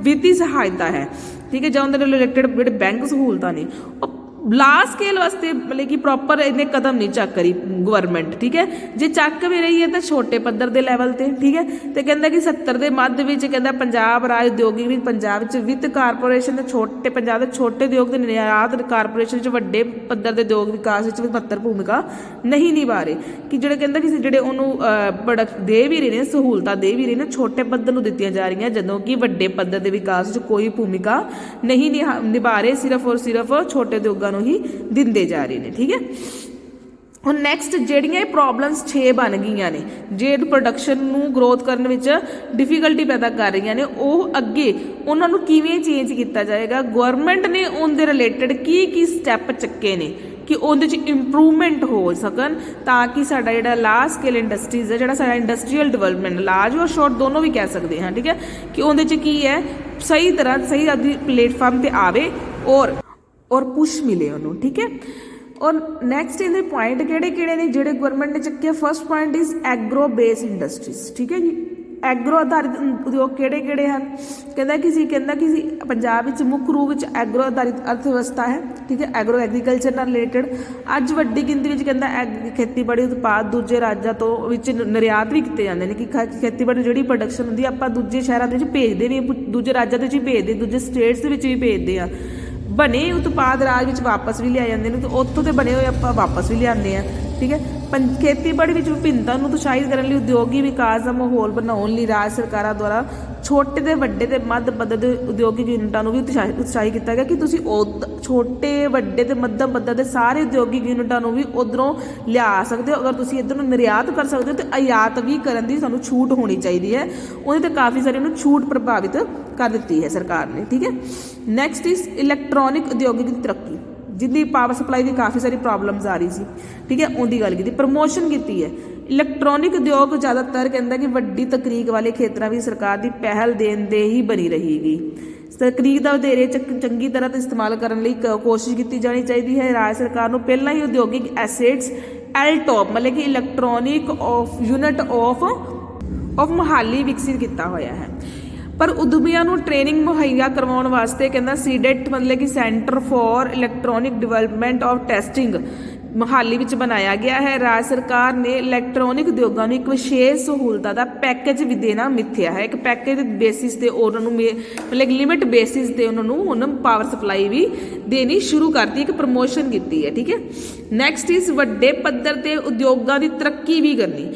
ਵਿੱਤੀ ਸਹਾਇਤਾ ਹੈ, ਠੀਕ ਹੈ ਜਾਂ ਉਹਦੇ ਨਾਲ ਰਿਲੇਟਡ ਜਿਹੜੇ ਬੈਂਕ ਸਹੂਲਤਾਂ ਨੇ ਉਹ ਲਾਰਜ ਸਕੇਲ ਵਾਸਤੇ ਮਤਲਬ ਕਿ ਪ੍ਰੋਪਰ ਇਹਨੇ ਕਦਮ ਨਹੀਂ ਚੱਕ ਰਹੀ ਗਵਰਨਮੈਂਟ। ਠੀਕ ਹੈ ਜੇ ਚੱਕ ਵੀ ਰਹੀ ਹੈ ਤਾਂ ਛੋਟੇ ਪੱਧਰ ਦੇ ਲੈਵਲ ਤੇ। ਠੀਕ ਹੈ ਤੇ ਕਹਿੰਦਾ ਕਿ 70 ਦੇ ਮੱਧ ਵਿੱਚ ਕਹਿੰਦਾ ਪੰਜਾਬ ਰਾਜ ਉਦਯੋਗਿਕ ਵੀ ਪੰਜਾਬ ਵਿੱਚ ਵਿੱਤ ਕਾਰਪੋਰੇਸ਼ਨ ਦੇ ਛੋਟੇ ਪੰਜਾਬ ਦੇ ਛੋਟੇ ਉਦਯੋਗ ਦੇ ਨਿਰਯਾਤ ਕਾਰਪੋਰੇਸ਼ਨ 'ਚ ਵੱਡੇ ਪੱਧਰ ਦੇ ਉਦਯੋਗ ਵਿਕਾਸ ਵਿੱਚ ਵੀ ਮਹੱਤਵ ਭੂਮਿਕਾ ਨਹੀਂ ਨਿਭਾ ਰਹੇ। ਕਿ ਜਿਹੜੇ ਕਹਿੰਦਾ ਕਿ ਜਿਹੜੇ ਉਹਨੂੰ ਪ੍ਰੋਡਕਟ ਦੇ ਵੀ ਰਹੇ ਨੇ, ਸਹੂਲਤਾਂ ਦੇ ਵੀ ਰਹੇ ਨੇ, ਛੋਟੇ ਪੱਧਰ ਨੂੰ ਦਿੱਤੀਆਂ ਜਾ ਰਹੀਆਂ, ਜਦੋਂ ਕਿ ਵੱਡੇ ਪੱਧਰ ਦੇ ਵਿਕਾਸ 'ਚ ਕੋਈ ਭੂਮਿਕਾ ਨਹੀਂ ਨਿਭਾ ਰਹੇ, ਸਿਰਫ ਔਰ ਸਿਰਫ ਛੋਟੇ ਉਦਯੋਗਾਂ ਨੂੰ ਹੀ ਦਿੰਦੇ ਜਾ ਰਹੇ ਨੇ। ਠੀਕ ਹੈ ਹੁਣ ਨੈਕਸਟ ਜਿਹੜੀਆਂ ਇਹ ਪ੍ਰੋਬਲਮਸ 6 ਬਣ ਗਈਆਂ ਨੇ ਜਿਹੜੇ ਪ੍ਰੋਡਕਸ਼ਨ ਨੂੰ ਗਰੋਥ ਕਰਨ ਵਿੱਚ ਡਿਫਿਕਲਟੀ ਪੈਦਾ ਕਰ ਰਹੀਆਂ ਨੇ, ਉਹ ਅੱਗੇ ਉਹਨਾਂ ਨੂੰ ਕਿਵੇਂ ਚੇਂਜ ਕੀਤਾ ਜਾਏਗਾ। ਗਵਰਨਮੈਂਟ ਨੇ ਉਹਦੇ ਰਿਲੇਟਡ ਕੀ ਸਟੈਪ ਚੱਕੇ ਨੇ ਕਿ ਉਹਦੇ 'ਚ ਇੰਪਰੂਵਮੈਂਟ ਹੋ ਸਕਣ ਤਾਂ ਕਿ ਸਾਡਾ ਜਿਹੜਾ ਲਾਰਜ ਸਕੇਲ ਇੰਡਸਟਰੀਜ਼ ਹੈ, ਜਿਹੜਾ ਸਾਡਾ ਇੰਡਸਟਰੀਅਲ ਡਿਵੈਲਪਮੈਂਟ ਲਾਰਜ ਔਰ ਸ਼ਾਰਟ ਦੋਨੋਂ ਵੀ ਕਹਿ ਸਕਦੇ ਹਾਂ। ਠੀਕ ਹੈ ਕਿ ਉਹਦੇ 'ਚ ਕੀ ਹੈ ਸਹੀ ਤਰ੍ਹਾਂ ਸਹੀ ਆਪਣੀ ਪਲੇਟਫਾਰਮ 'ਤੇ ਆਵੇ ਔਰ ਪੁਸ਼ ਮਿਲੇ ਉਹਨੂੰ। ਠੀਕ ਹੈ ਔਰ ਨੈਕਸਟ ਇਹਦੇ ਪੁਆਇੰਟ ਕਿਹੜੇ ਨੇ ਜਿਹੜੇ ਗਵਰਨਮੈਂਟ ਨੇ ਚੱਕੇ। First point is agro base industries. ਠੀਕ ਹੈ ਜੀ ਐਗਰੋ ਆਧਾਰਿਤ ਉਦਯੋਗ ਕਿਹੜੇ ਹਨ। ਕਹਿੰਦਾ ਕਿ ਪੰਜਾਬ ਵਿੱਚ ਮੁੱਖ ਰੂਪ ਵਿੱਚ ਐਗਰੋ ਆਧਾਰਿਤ ਅਰਥ ਵਿਵਸਥਾ ਹੈ। ਠੀਕ ਹੈ ਐਗਰੋ ਐਗਰੀਕਲਚਰ ਨਾਲ ਰਿਲੇਟਡ ਅੱਜ ਵੱਡੀ ਗਿਣਤੀ ਵਿੱਚ ਕਹਿੰਦਾ ਖੇਤੀਬਾੜੀ ਉਤਪਾਦ ਦੂਜੇ ਰਾਜਾਂ ਤੋਂ ਵਿੱਚ ਨਿਰਯਾਤ ਵੀ ਕੀਤੇ ਜਾਂਦੇ ਨੇ। ਕਿ ਖੇਤੀਬਾੜੀ ਜਿਹੜੀ ਪ੍ਰੋਡਕਸ਼ਨ ਹੁੰਦੀ ਆਪਾਂ ਦੂਜੇ ਸ਼ਹਿਰਾਂ ਦੇ ਵਿੱਚ ਭੇਜਦੇ ਵੀ, ਦੂਜੇ ਰਾਜਾਂ ਦੇ ਵਿੱਚ ਵੀ ਭੇਜਦੇ, ਦੂਜੇ ਸਟੇਟਸ ਦੇ ਵਿੱਚ ਵੀ ਭੇਜਦੇ ਹਾਂ। ਬਣੇ ਉਤਪਾਦ ਰਾਜ ਵਿੱਚ ਵਾਪਸ ਵੀ ਲਿਆਏ ਜਾਂਦੇ ਨੇ ਤੇ ਉੱਥੋਂ ਦੇ ਬਣੇ ਹੋਏ ਆਪਾਂ ਵਾਪਸ ਵੀ ਲਿਆਉਂਦੇ ਹਾਂ। ਠੀਕ ਹੈ ਖੇਤੀਬਾੜੀ ਵਿੱਚ ਵਿਭਿੰਨਤਾ ਨੂੰ ਉਤਸ਼ਾਹਿਤ ਕਰਨ ਲਈ ਉਦਯੋਗਿਕ ਵਿਕਾਸ ਦਾ ਮਾਹੌਲ ਬਣਾਉਣ ਲਈ ਰਾਜ ਸਰਕਾਰਾਂ ਦੁਆਰਾ ਛੋਟੇ ਤੇ ਵੱਡੇ ਤੇ ਮੱਧ ਪੱਧਰ ਦੇ ਉਦਯੋਗਿਕ ਯੂਨਿਟਾਂ ਨੂੰ ਵੀ ਉਤਸ਼ਾਹਿਤ ਕੀਤਾ ਗਿਆ ਕਿ ਤੁਸੀਂ ਛੋਟੇ ਵੱਡੇ ਤੇ ਮੱਧਮ ਪੱਧਰ ਦੇ ਸਾਰੇ ਉਦਯੋਗਿਕ ਯੂਨਿਟਾਂ ਨੂੰ ਵੀ ਉੱਧਰੋਂ ਲਿਆ ਸਕਦੇ ਹੋ। ਅਗਰ ਤੁਸੀਂ ਇੱਧਰ ਨੂੰ ਨਿਰਯਾਤ ਕਰ ਸਕਦੇ ਹੋ ਤਾਂ ਆਯਾਤ ਵੀ ਕਰਨ ਦੀ ਸਾਨੂੰ ਛੂਟ ਹੋਣੀ ਚਾਹੀਦੀ ਹੈ। ਉਹਦੇ 'ਤੇ ਕਾਫੀ ਸਾਰੀ ਉਹਨੂੰ ਛੂਟ ਪ੍ਰਭਾਵਿਤ ਕਰ ਦਿੱਤੀ ਹੈ ਸਰਕਾਰ ਨੇ। ਠੀਕ ਹੈ ਨੈਕਸਟ ਇਜ਼ ਇਲੈਕਟ੍ਰੋਨਿਕ ਉਦਯੋਗਿਕ ਦੀ ਤਰੱਕੀ, ਜਿਹਦੀ ਪਾਵਰ ਸਪਲਾਈ ਦੀ ਕਾਫੀ ਸਾਰੀ ਪ੍ਰੋਬਲਮਸ ਆ ਰਹੀ ਸੀ। ਠੀਕ ਹੈ ਉਹਦੀ ਗੱਲ ਕੀਤੀ, ਪ੍ਰਮੋਸ਼ਨ ਕੀਤੀ ਹੈ। ਇਲੈਕਟ੍ਰੋਨਿਕ ਉਦਯੋਗ ਜ਼ਿਆਦਾਤਰ ਕਹਿੰਦਾ ਕਿ ਵੱਡੀ ਤਕਨੀਕ ਵਾਲੇ ਖੇਤਰਾਂ ਵਿੱਚ ਸਰਕਾਰ ਦੀ ਪਹਿਲ ਦੇਣ ਦੇ ਹੀ ਬਣੀ ਰਹੇਗੀ। ਤਕਨੀਕ ਦਾ ਵਧੇਰੇ ਚੰਗੀ ਤਰ੍ਹਾਂ ਤੋਂ ਇਸਤੇਮਾਲ ਕਰਨ ਲਈ ਕੋਸ਼ਿਸ਼ ਕੀਤੀ ਜਾਣੀ ਚਾਹੀਦੀ ਹੈ। ਰਾਜ ਸਰਕਾਰ ਨੂੰ ਪਹਿਲਾਂ ਹੀ ਉਦਯੋਗਿਕ ਐਸੇਟਸ ਐਲਟੋਪ ਮਤਲਬ ਕਿ ਇਲੈਕਟ੍ਰੋਨਿਕ ਯੂਨਿਟ ਆਫ ਮੁਹਾਲੀ ਵਿਕਸਿਤ ਕੀਤਾ ਹੋਇਆ ਹੈ। ਪਰ ਉਦਮੀਆਂ ਨੂੰ ਟ੍ਰੇਨਿੰਗ ਮੁਹੱਈਆ ਕਰਵਾਉਣ ਵਾਸਤੇ ਕਹਿੰਦਾ ਸੀਡੈਟ ਮਤਲਬ ਕਿ centre for electronic development of testing Mohali ਵਿੱਚ ਬਣਾਇਆ ਗਿਆ ਹੈ। ਰਾਜ ਸਰਕਾਰ ਨੇ ਇਲੈਕਟ੍ਰੋਨਿਕ ਉਦਯੋਗਾਂ ਨੂੰ ਇੱਕ ਵਿਸ਼ੇਸ਼ ਸਹੂਲਤਾਂ ਦਾ ਪੈਕੇਜ ਵੀ ਦੇਣਾ ਮਿੱਥਿਆ ਹੈ। ਇੱਕ ਪੈਕੇਜ ਬੇਸਿਸ ਤੇ ਉਹਨਾਂ ਨੂੰ ਮਤਲਬ ਲਿਮਿਟ ਬੇਸਿਸ ਤੇ ਉਹਨਾਂ ਨੂੰ ਹੁਣ ਪਾਵਰ ਸਪਲਾਈ ਵੀ ਦੇਣੀ ਸ਼ੁਰੂ ਕਰਤੀ, ਇੱਕ ਪ੍ਰਮੋਸ਼ਨ ਕੀਤੀ ਹੈ। ਠੀਕ ਹੈ ਨੈਕਸਟ ਇਜ਼ ਵੱਡੇ ਪੱਧਰ ਤੇ ਉਦਯੋਗਾਂ ਦੀ ਤਰੱਕੀ ਵੀ ਕਰਨੀ।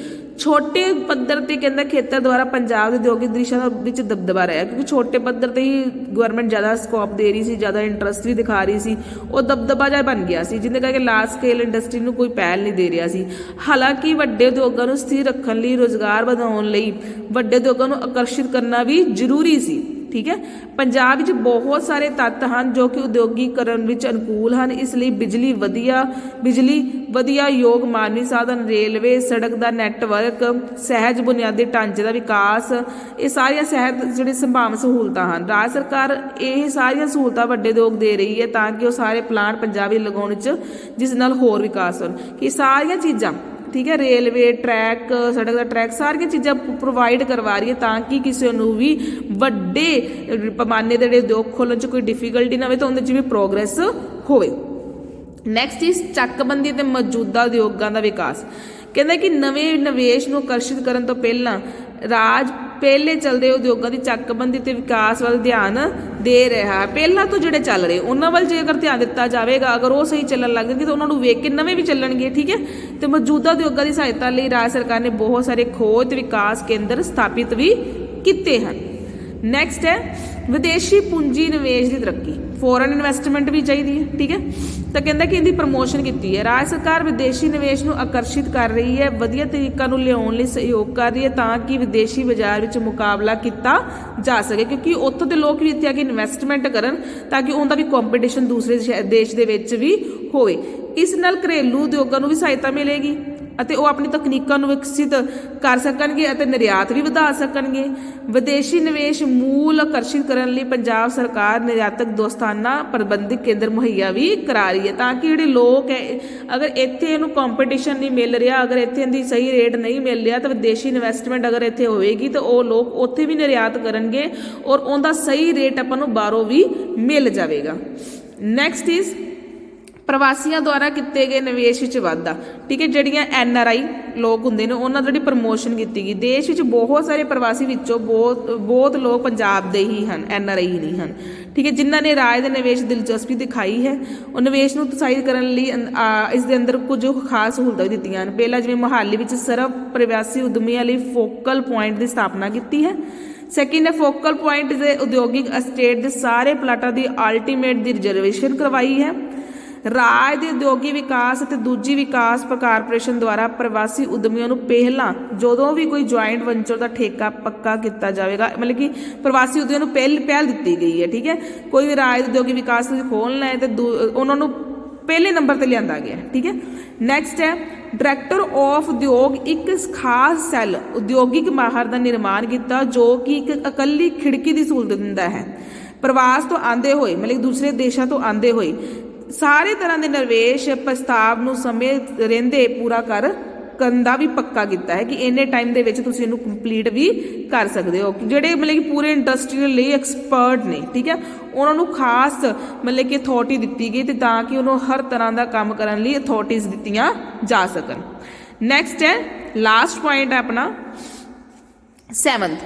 ਛੋਟੇ ਪੱਧਰ ਤੇ ਕਹਿੰਦਾ ਖੇਤਰ ਦੁਆਰਾ ਪੰਜਾਬ ਦੇ ਉਦਯੋਗਿਕ ਦ੍ਰਿਸ਼ਾਂ ਦਾ ਵਿੱਚ ਦਬਦਬਾ ਰਿਹਾ, ਕਿਉਂਕਿ ਛੋਟੇ ਪੱਧਰ ਤੇ ਹੀ ਗਵਰਨਮੈਂਟ ਜ਼ਿਆਦਾ ਸਕੋਪ ਦੇ ਰਹੀ ਸੀ, ਜ਼ਿਆਦਾ ਇੰਟਰਸਟ ਵੀ ਦਿਖਾ ਰਹੀ ਸੀ, ਉਹ ਦਬਦਬਾ ਜਿਹਾ ਬਣ ਗਿਆ ਸੀ, ਜਿਹਦੇ ਕਰਕੇ ਲਾਰਜ ਸਕੇਲ ਇੰਡਸਟਰੀ ਨੂੰ ਕੋਈ ਪਹਿਲ ਨਹੀਂ ਦੇ ਰਿਹਾ ਸੀ। ਹਾਲਾਂਕਿ ਵੱਡੇ ਉਦਯੋਗਾਂ ਨੂੰ ਸਥਿਰ ਰੱਖਣ ਲਈ, ਰੁਜ਼ਗਾਰ ਵਧਾਉਣ ਲਈ ਵੱਡੇ ਉਦਯੋਗਾਂ ਨੂੰ ਆਕਰਸ਼ਿਤ ਕਰਨਾ ਵੀ ਜ਼ਰੂਰੀ ਸੀ। ਠੀਕ ਹੈ, ਪੰਜਾਬ ਵਿੱਚ ਬਹੁਤ ਸਾਰੇ ਤੱਤ ਹਨ ਜੋ ਕਿ ਉਦਯੋਗੀਕਰਨ ਵਿੱਚ ਅਨੁਕੂਲ ਹਨ। ਇਸ ਲਈ ਬਿਜਲੀ ਵਧੀਆ ਯੋਗ ਮਾਨਵੀ ਸਾਧਨ, ਰੇਲਵੇ, ਸੜਕ ਦਾ ਨੈਟਵਰਕ, ਸਹਿਜ ਬੁਨਿਆਦੀ ਢਾਂਚੇ ਦਾ ਵਿਕਾਸ, ਇਹ ਸਾਰੀਆਂ ਸਹਿਤ ਜਿਹੜੇ ਸੰਭਾਵ ਸਹੂਲਤਾਂ ਹਨ। ਰਾਜ ਸਰਕਾਰ ਇਹ ਸਾਰੀਆਂ ਸਹੂਲਤਾਂ ਵੱਡੇ ਉਦਯੋਗ ਦੇ ਰਹੀ ਹੈ ਤਾਂ ਕਿ ਉਹ ਸਾਰੇ ਪਲਾਂਟ ਪੰਜਾਬ ਵਿੱਚ ਲਗਾਉਣ 'ਚ, ਜਿਸ ਨਾਲ ਹੋਰ ਵਿਕਾਸ ਹੋਣ। ਕਿ ਸਾਰੀਆਂ ਚੀਜ਼ਾਂ, ਠੀਕ ਹੈ, ਰੇਲਵੇ ਟਰੈਕ, ਸੜਕ ਦਾ ਟਰੈਕ, ਸਾਰੀਆਂ ਚੀਜ਼ਾਂ ਪ੍ਰੋਵਾਈਡ ਕਰਵਾ ਰਹੀ ਹੈ ਤਾਂ ਕਿ ਕਿਸੇ ਨੂੰ ਵੀ ਵੱਡੇ ਪੈਮਾਨੇ ਦੇ ਜਿਹੜੇ ਉਦਯੋਗ ਖੋਲ੍ਹਣ 'ਚ ਕੋਈ ਡਿਫੀਕਲਟੀ ਨਾ ਹੋਵੇ, ਤਾਂ ਉਹਦੇ 'ਚ ਵੀ ਪ੍ਰੋਗਰੈਸ ਹੋਵੇ। ਨੈਕਸਟ ਇਸ ਚੱਕਬੰਦੀ ਅਤੇ ਮੌਜੂਦਾ ਉਦਯੋਗਾਂ ਦਾ ਵਿਕਾਸ। ਕਹਿੰਦਾ ਕਿ ਨਵੇਂ ਨਿਵੇਸ਼ ਨੂੰ ਆਕਰਸ਼ਿਤ ਕਰਨ ਤੋਂ ਪਹਿਲਾਂ ਰਾਜ ਪਹਿਲੇ ਚੱਲਦੇ ਉਦਯੋਗਾਂ ਦੀ ਚੱਕਬੰਦੀ ਤੇ ਵਿਕਾਸ ਵੱਲ ਧਿਆਨ ਦੇ ਰਿਹਾ ਹੈ। ਪਹਿਲਾਂ ਤੋਂ ਜਿਹੜੇ ਚੱਲ ਰਹੇ ਉਹਨਾਂ ਵੱਲ ਜੇ ਅਗਰ ਧਿਆਨ ਦਿੱਤਾ ਜਾਵੇਗਾ, ਅਗਰ ਉਹ ਸਹੀ ਚੱਲਣ ਲੱਗ ਜਾਣਗੇ ਤਾਂ ਉਹਨਾਂ ਨੂੰ ਵੇਖ ਕੇ ਨਵੇਂ ਵੀ ਚੱਲਣਗੇ। ਠੀਕ ਹੈ, ਤੇ ਮੌਜੂਦਾ ਉਦਯੋਗਾਂ ਦੀ ਸਹਾਇਤਾ ਲਈ ਰਾਜ ਸਰਕਾਰ ਨੇ ਬਹੁਤ ਸਾਰੇ ਖੋਜ ਤੇ ਵਿਕਾਸ ਕੇਂਦਰ ਸਥਾਪਿਤ ਵੀ ਕੀਤੇ ਹਨ। ਨੈਕਸਟ ਹੈ ਵਿਦੇਸ਼ੀ ਪੂੰਜੀ ਨਿਵੇਸ਼ ਦੀ ਤਰੱਕੀ, ਫੋਰਨ ਇਨਵੈਸਟਮੈਂਟ ਵੀ ਚਾਹੀਦੀ ਹੈ। ਠੀਕ ਹੈ, ਤਾਂ ਕਹਿੰਦਾ ਕਿ ਇਹਦੀ ਪ੍ਰਮੋਸ਼ਨ ਕੀਤੀ ਹੈ। ਰਾਜ ਸਰਕਾਰ ਵਿਦੇਸ਼ੀ ਨਿਵੇਸ਼ ਨੂੰ ਆਕਰਸ਼ਿਤ ਕਰ ਰਹੀ ਹੈ, ਵਧੀਆ ਤਰੀਕਾ ਨੂੰ ਲਿਆਉਣ ਲਈ ਸਹਿਯੋਗ ਕਰ ਰਹੀ ਹੈ ਤਾਂ ਕਿ ਵਿਦੇਸ਼ੀ ਬਾਜ਼ਾਰ ਵਿੱਚ ਮੁਕਾਬਲਾ ਕੀਤਾ ਜਾ ਸਕੇ, ਕਿਉਂਕਿ ਉੱਥੋਂ ਦੇ ਲੋਕ ਵੀ ਇੱਥੇ ਆ ਕੇ ਇਨਵੈਸਟਮੈਂਟ ਕਰਨ ਤਾਂ ਕਿ ਉਹਦਾ ਵੀ ਕੰਪੀਟੀਸ਼ਨ ਦੂਸਰੇ ਦੇਸ਼ ਦੇ ਵਿੱਚ ਵੀ ਹੋਵੇ। ਇਸ ਨਾਲ ਘਰੇਲੂ ਉਦਯੋਗਾਂ ਨੂੰ ਵੀ ਸਹਾਇਤਾ ਮਿਲੇਗੀ ਅਤੇ ਉਹ ਆਪਣੀ ਤਕਨੀਕਾਂ ਨੂੰ ਵਿਕਸਿਤ ਕਰ ਸਕਣਗੇ ਅਤੇ ਨਿਰਯਾਤ ਵੀ ਵਧਾ ਸਕਣਗੇ। ਵਿਦੇਸ਼ੀ ਨਿਵੇਸ਼ ਮੂਲ ਆਕਰਸ਼ਿਤ ਕਰਨ ਲਈ ਪੰਜਾਬ ਸਰਕਾਰ ਨਿਰਯਾਤਕ ਦੋਸਤਾਨਾ ਪ੍ਰਬੰਧਕ ਕੇਂਦਰ ਮੁਹੱਈਆ ਵੀ ਕਰਾ ਰਹੀ ਹੈ ਤਾਂ ਕਿ ਜਿਹੜੇ ਲੋਕ ਹੈ, ਅਗਰ ਇੱਥੇ ਇਹਨੂੰ ਕੰਪੀਟੀਸ਼ਨ ਨਹੀਂ ਮਿਲ ਰਿਹਾ, ਅਗਰ ਇੱਥੇ ਇਹਦੀ ਸਹੀ ਰੇਟ ਨਹੀਂ ਮਿਲ ਰਿਹਾ, ਤਾਂ ਵਿਦੇਸ਼ੀ ਇਨਵੈਸਟਮੈਂਟ ਅਗਰ ਇੱਥੇ ਹੋਵੇਗੀ ਤਾਂ ਉਹ ਲੋਕ ਉੱਥੇ ਵੀ ਨਿਰਯਾਤ ਕਰਨਗੇ ਔਰ ਉਹਦਾ ਸਹੀ ਰੇਟ ਆਪਾਂ ਨੂੰ ਬਾਹਰੋਂ ਵੀ ਮਿਲ ਜਾਵੇਗਾ। ਨੈਕਸਟ ਇਜ਼ ਪ੍ਰਵਾਸੀਆਂ ਦੁਆਰਾ ਕੀਤੇ ਗਏ ਨਿਵੇਸ਼ ਵਿੱਚ ਵਾਧਾ। ਠੀਕ ਹੈ, ਜਿਹੜੀਆਂ NRI ਲੋਕ ਹੁੰਦੇ ਨੇ ਉਹਨਾਂ ਦੀ ਪ੍ਰਮੋਸ਼ਨ ਕੀਤੀ ਗਈ। ਦੇਸ਼ ਵਿੱਚ ਬਹੁਤ ਸਾਰੇ ਪ੍ਰਵਾਸੀ ਵਿੱਚੋਂ ਬਹੁਤ ਲੋਕ ਪੰਜਾਬ ਦੇ ਹੀ ਹਨ, NRI ਹੀ ਨਹੀਂ ਹਨ। ਠੀਕ ਹੈ, ਜਿਨ੍ਹਾਂ ਨੇ ਰਾਜ ਦੇ ਨਿਵੇਸ਼ ਦਿਲਚਸਪੀ ਦਿਖਾਈ ਹੈ, ਉਹ ਨਿਵੇਸ਼ ਨੂੰ ਉਤਸ਼ਾਹਿਤ ਕਰਨ ਲਈ ਇਸ ਦੇ ਅੰਦਰ ਕੁਝ ਖਾਸ ਸਹੂਲਤਾਂ ਵੀ ਦਿੱਤੀਆਂ ਹਨ। ਪਹਿਲਾਂ ਜਿਵੇਂ ਮੁਹਾਲੀ ਵਿੱਚ ਸਰਵ ਪ੍ਰਵਾਸੀ ਉਦਮੀਆਂ ਲਈ ਫੋਕਲ ਪੁਆਇੰਟ ਦੀ ਸਥਾਪਨਾ ਕੀਤੀ ਹੈ। ਸੈਕਿੰਡ ਹੈ ਫੋਕਲ ਪੁਆਇੰਟ ਦੇ ਉਦਯੋਗਿਕ ਅਸਟੇਟ ਦੇ ਸਾਰੇ ਪਲਾਟਾਂ ਦੀ ਅਲਟੀਮੇਟ ਦੀ ਰਿਜ਼ਰਵੇਸ਼ਨ ਕਰਵਾਈ ਹੈ। ਰਾਜ ਦੇ ਉਦਯੋਗੀ ਵਿਕਾਸ ਅਤੇ ਦੂਜੀ ਵਿਕਾਸ ਕਾਰਪੋਰੇਸ਼ਨ ਦੁਆਰਾ ਪ੍ਰਵਾਸੀ ਉਦਮੀਆਂ ਨੂੰ ਪਹਿਲਾਂ ਜਦੋਂ ਵੀ ਕੋਈ ਜੁਆਇੰਟ ਵੈਂਚਰ ਦਾ ਠੇਕਾ ਪੱਕਾ ਕੀਤਾ ਜਾਵੇਗਾ, ਮਤਲਬ ਕਿ ਪ੍ਰਵਾਸੀ ਉਦਮੀਆਂ ਨੂੰ ਪਹਿਲ ਦਿੱਤੀ ਗਈ ਹੈ। ਠੀਕ ਹੈ, ਕੋਈ ਵੀ ਰਾਜ ਦੇ ਉਦਯੋਗੀ ਵਿਕਾਸ ਤੁਸੀਂ ਖੋਲ੍ਹਣਾ ਹੈ ਤੇ ਉਹਨਾਂ ਨੂੰ ਪਹਿਲੇ ਨੰਬਰ ਤੇ ਲਿਆਂਦਾ ਗਿਆ। ਠੀਕ ਹੈ, ਨੈਕਸਟ ਹੈ ਡਾਇਰੈਕਟਰ ਆਫ ਉਦਯੋਗ, ਇੱਕ ਖਾਸ ਸੈੱਲ ਉਦਯੋਗਿਕ ਮਾਹਰ ਦਾ ਨਿਰਮਾਣ ਕੀਤਾ ਜੋ ਕਿ ਇੱਕ ਇਕੱਲੀ ਖਿੜਕੀ ਦੀ ਸਹੂਲਤ ਦਿੰਦਾ ਹੈ। ਪ੍ਰਵਾਸ ਤੋਂ ਆਉਂਦੇ ਹੋਏ, ਮਤਲਬ ਦੂਸਰੇ ਦੇਸ਼ਾਂ ਤੋਂ ਆਉਂਦੇ ਹੋਏ ਸਾਰੇ ਤਰ੍ਹਾਂ ਦੇ ਨਿਵੇਸ਼ ਪ੍ਰਸਤਾਵ ਨੂੰ ਸਮੇਂ ਰਹਿੰਦੇ ਪੂਰਾ ਕਰਨ ਦਾ ਵੀ ਪੱਕਾ ਕੀਤਾ ਹੈ ਕਿ ਇੰਨੇ ਟਾਈਮ ਦੇ ਵਿੱਚ ਤੁਸੀਂ ਇਹਨੂੰ ਕੰਪਲੀਟ ਵੀ ਕਰ ਸਕਦੇ ਹੋ। ਜਿਹੜੇ ਮਤਲਬ ਕਿ ਪੂਰੇ ਇੰਡਸਟਰੀਅਲ ਲਈ ਐਕਸਪਰਟ ਨੇ, ਠੀਕ ਹੈ, ਉਹਨਾਂ ਨੂੰ ਖਾਸ ਮਤਲਬ ਕਿ ਅਥਾਰਟੀ ਦਿੱਤੀ ਗਈ ਤੇ ਤਾਂ ਕਿ ਉਹਨੂੰ ਹਰ ਤਰ੍ਹਾਂ ਦਾ ਕੰਮ ਕਰਨ ਲਈ ਅਥਾਰਟੀਜ਼ ਦਿੱਤੀਆਂ ਜਾ ਸਕਣ। ਨੈਕਸਟ ਹੈ ਲਾਸਟ ਪੁਆਇੰਟ ਹੈ ਆਪਣਾ 7th,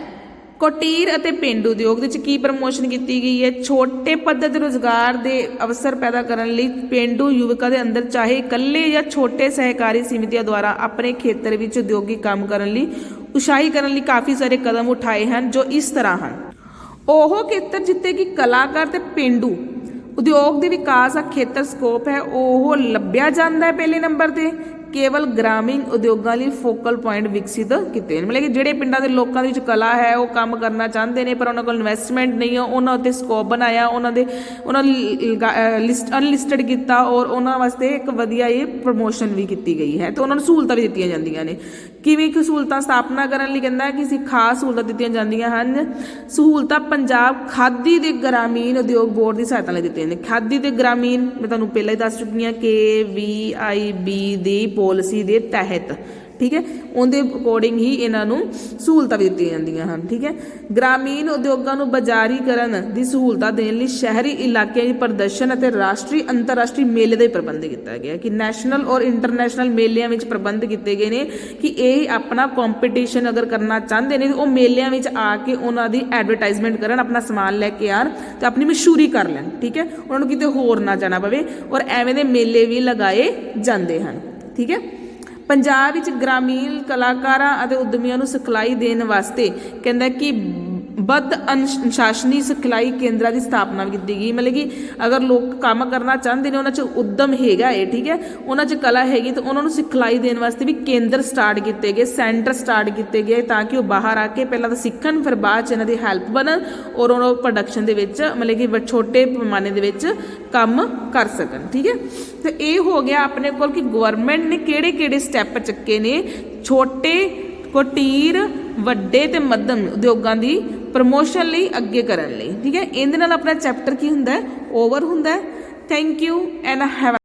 ਕੁਟੀਰ ਅਤੇ ਪੇਂਡੂ ਉਦਯੋਗ ਦੇ ਵਿੱਚ ਕੀ ਪ੍ਰਮੋਸ਼ਨ ਕੀਤੀ ਗਈ ਹੈ। ਛੋਟੇ ਪੱਧਰ ਦੇ ਰੁਜ਼ਗਾਰ ਦੇ ਅਵਸਰ ਪੈਦਾ ਕਰਨ ਲਈ ਪੇਂਡੂ ਯੁਵਕਾਂ ਦੇ ਅੰਦਰ ਚਾਹੇ ਇਕੱਲੇ ਜਾਂ ਛੋਟੇ ਸਹਿਕਾਰੀ ਸਮਿਤੀਆਂ ਦੁਆਰਾ ਆਪਣੇ ਖੇਤਰ ਵਿੱਚ ਉਦਯੋਗਿਕ ਕੰਮ ਕਰਨ ਲਈ ਉਤਸ਼ਾਹਿਤ ਕਰਨ ਲਈ ਕਾਫੀ ਸਾਰੇ ਕਦਮ ਉਠਾਏ ਹਨ, ਜੋ ਇਸ ਤਰ੍ਹਾਂ ਹਨ। ਉਹ ਖੇਤਰ ਜਿੱਥੇ ਕਿ ਕਲਾਕਾਰ ਤੇ ਪੇਂਡੂ ਉਦਯੋਗ ਦੇ ਵਿਕਾਸ ਦਾ ਖੇਤਰ ਸਕੋਪ ਹੈ, ਉਹ ਲੱਭਿਆ ਜਾਂਦਾ ਹੈ ਪਹਿਲੇ ਨੰਬਰ ਤੇ। ਕੇਵਲ ਗ੍ਰਾਮੀਣ ਉਦਯੋਗਾਂ ਲਈ ਫੋਕਲ ਪੁਆਇੰਟ ਵਿਕਸਿਤ ਕੀਤੇ ਨੇ, ਮਤਲਬ ਕਿ ਜਿਹੜੇ ਪਿੰਡਾਂ ਦੇ ਲੋਕਾਂ ਦੇ ਵਿੱਚ ਕਲਾ ਹੈ, ਉਹ ਕੰਮ ਕਰਨਾ ਚਾਹੁੰਦੇ ਨੇ ਪਰ ਉਹਨਾਂ ਕੋਲ ਇਨਵੈਸਟਮੈਂਟ ਨਹੀਂ ਹੈ, ਉਹਨਾਂ ਉੱਤੇ ਸਕੋਪ ਬਣਾਇਆ, ਉਹਨਾਂ ਅਨਲਿਸਟਡ ਕੀਤਾ ਔਰ ਉਹਨਾਂ ਵਾਸਤੇ ਇੱਕ ਵਧੀਆ ਇਹ ਪ੍ਰਮੋਸ਼ਨ ਵੀ ਕੀਤੀ ਗਈ ਹੈ ਤੇ ਉਹਨਾਂ ਨੂੰ ਸਹੂਲਤਾਂ ਵੀ ਦਿੱਤੀਆਂ ਜਾਂਦੀਆਂ ਨੇ। ਕਿਵੇਂ ਕਿ ਸਹੂਲਤਾਂ ਸਥਾਪਨਾ ਕਰਨ ਲਈ ਕਹਿੰਦਾ ਕਿ ਅਸੀਂ ਖਾਸ ਸਹੂਲਤਾਂ ਦਿੱਤੀਆਂ ਜਾਂਦੀਆਂ ਹਨ। ਸਹੂਲਤਾਂ ਪੰਜਾਬ ਖਾਦੀ ਦੇ ਗ੍ਰਾਮੀਣ ਉਦਯੋਗ ਬੋਰਡ ਦੀ ਸਹਾਇਤਾ ਨਾਲ ਦਿੱਤੀਆਂ ਨੇ। ਖਾਦੀ ਤੇ ਗ੍ਰਾਮੀਣ ਮੈਂ ਤੁਹਾਨੂੰ ਪਹਿਲਾਂ ਹੀ ਦੱਸ ਚੁੱਕੀ ਹਾਂ, KVIB ਦੀ ਪੋਲਿਸੀ ਦੇ ਤਹਿਤ, ਠੀਕ ਹੈ, ਉਹਦੇ ਅਕੋਰਡਿੰਗ ਹੀ ਇਹਨਾਂ ਨੂੰ ਸਹੂਲਤਾਂ ਵੀ ਦਿੱਤੀਆਂ ਜਾਂਦੀਆਂ ਹਨ। ਠੀਕ ਹੈ, ਗ੍ਰਾਮੀਣ ਉਦਯੋਗਾਂ ਨੂੰ ਬਾਜ਼ਾਰੀਕਰਨ ਦੀ ਸਹੂਲਤਾਂ ਦੇਣ ਲਈ ਸ਼ਹਿਰੀ ਇਲਾਕਿਆਂ ਦੀ ਪ੍ਰਦਰਸ਼ਨ ਅਤੇ ਰਾਸ਼ਟਰੀ ਅੰਤਰਰਾਸ਼ਟਰੀ ਮੇਲੇ ਦਾ ਪ੍ਰਬੰਧ ਕੀਤਾ ਗਿਆ ਕਿ ਨੈਸ਼ਨਲ ਔਰ ਇੰਟਰਨੈਸ਼ਨਲ ਮੇਲਿਆਂ ਵਿੱਚ ਪ੍ਰਬੰਧ ਕੀਤੇ ਗਏ ਨੇ ਕਿ ਇਹ ਆਪਣਾ ਕੰਪੀਟੀਸ਼ਨ ਅਗਰ ਕਰਨਾ ਚਾਹੁੰਦੇ ਨੇ ਉਹ ਮੇਲਿਆਂ ਵਿੱਚ ਆ ਕੇ ਉਹਨਾਂ ਦੀ ਐਡਵਰਟਾਈਜ਼ਮੈਂਟ ਕਰਨ, ਆਪਣਾ ਸਮਾਨ ਲੈ ਕੇ ਆਉਣ ਤੇ ਆਪਣੀ ਮਸ਼ਹੂਰੀ ਕਰ ਲੈਣ। ਠੀਕ ਹੈ, ਉਹਨਾਂ ਨੂੰ ਕਿਤੇ ਹੋਰ ਨਾ ਜਾਣਾ ਪਵੇ ਔਰ ਐਵੇਂ ਦੇ ਮੇਲੇ ਵੀ ਲਗਾਏ ਜਾਂਦੇ ਹਨ। ਠੀਕ ਹੈ, ਪੰਜਾਬ ਵਿੱਚ ਗ੍ਰਾਮੀਣ ਕਲਾਕਾਰਾਂ ਅਤੇ ਉਦਮੀਆਂ ਨੂੰ ਸਿਖਲਾਈ ਦੇਣ ਵਾਸਤੇ ਕਹਿੰਦਾ ਕਿ ਵੱਧ ਅਨੁਸ਼ਾਸਨੀ ਸਿਖਲਾਈ ਕੇਂਦਰਾਂ ਦੀ ਸਥਾਪਨਾ ਵੀ ਕੀਤੀ ਗਈ। ਮਤਲਬ ਕਿ ਅਗਰ ਲੋਕ ਕੰਮ ਕਰਨਾ ਚਾਹੁੰਦੇ ਨੇ, ਉਹਨਾਂ 'ਚ ਉਦਮ ਹੈਗਾ ਏ, ਠੀਕ ਹੈ, ਉਹਨਾਂ 'ਚ ਕਲਾ ਹੈਗੀ, ਤਾਂ ਉਹਨਾਂ ਨੂੰ ਸਿਖਲਾਈ ਦੇਣ ਵਾਸਤੇ ਵੀ ਕੇਂਦਰ ਸਟਾਰਟ ਕੀਤੇ ਗਏ, ਸੈਂਟਰ ਸਟਾਰਟ ਕੀਤੇ ਗਏ, ਤਾਂ ਕਿ ਉਹ ਬਾਹਰ ਆ ਕੇ ਪਹਿਲਾਂ ਤਾਂ ਸਿੱਖਣ, ਫਿਰ ਬਾਅਦ 'ਚ ਇਹਨਾਂ ਦੀ ਹੈਲਪ ਬਣਨ ਔਰ ਉਹਨਾਂ ਪ੍ਰੋਡਕਸ਼ਨ ਦੇ ਵਿੱਚ ਮਤਲਬ ਕਿ ਛੋਟੇ ਪੈਮਾਨੇ ਦੇ ਵਿੱਚ ਕੰਮ ਕਰ ਸਕਣ। ਠੀਕ ਹੈ, ਤੇ ਇਹ ਹੋ ਗਿਆ ਆਪਣੇ ਕੋਲ ਕਿ ਗਵਰਨਮੈਂਟ ਨੇ ਕਿਹੜੇ ਕਿਹੜੇ ਸਟੈਪ ਚੱਕੇ ਨੇ ਛੋਟੇ, ਕੁਟੀਰ, ਵੱਡੇ ਤੇ ਮੱਧਮ ਉਦਯੋਗਾਂ ਦੀ ਪ੍ਰਮੋਸ਼ਨ ਲਈ, ਅੱਗੇ ਕਰਨ ਲਈ। ਠੀਕ ਹੈ, ਇਹਦੇ ਨਾਲ ਆਪਣਾ ਚੈਪਟਰ ਕੀ ਹੁੰਦਾ ਹੈ, ਓਵਰ ਹੁੰਦਾ ਹੈ। Thank you and have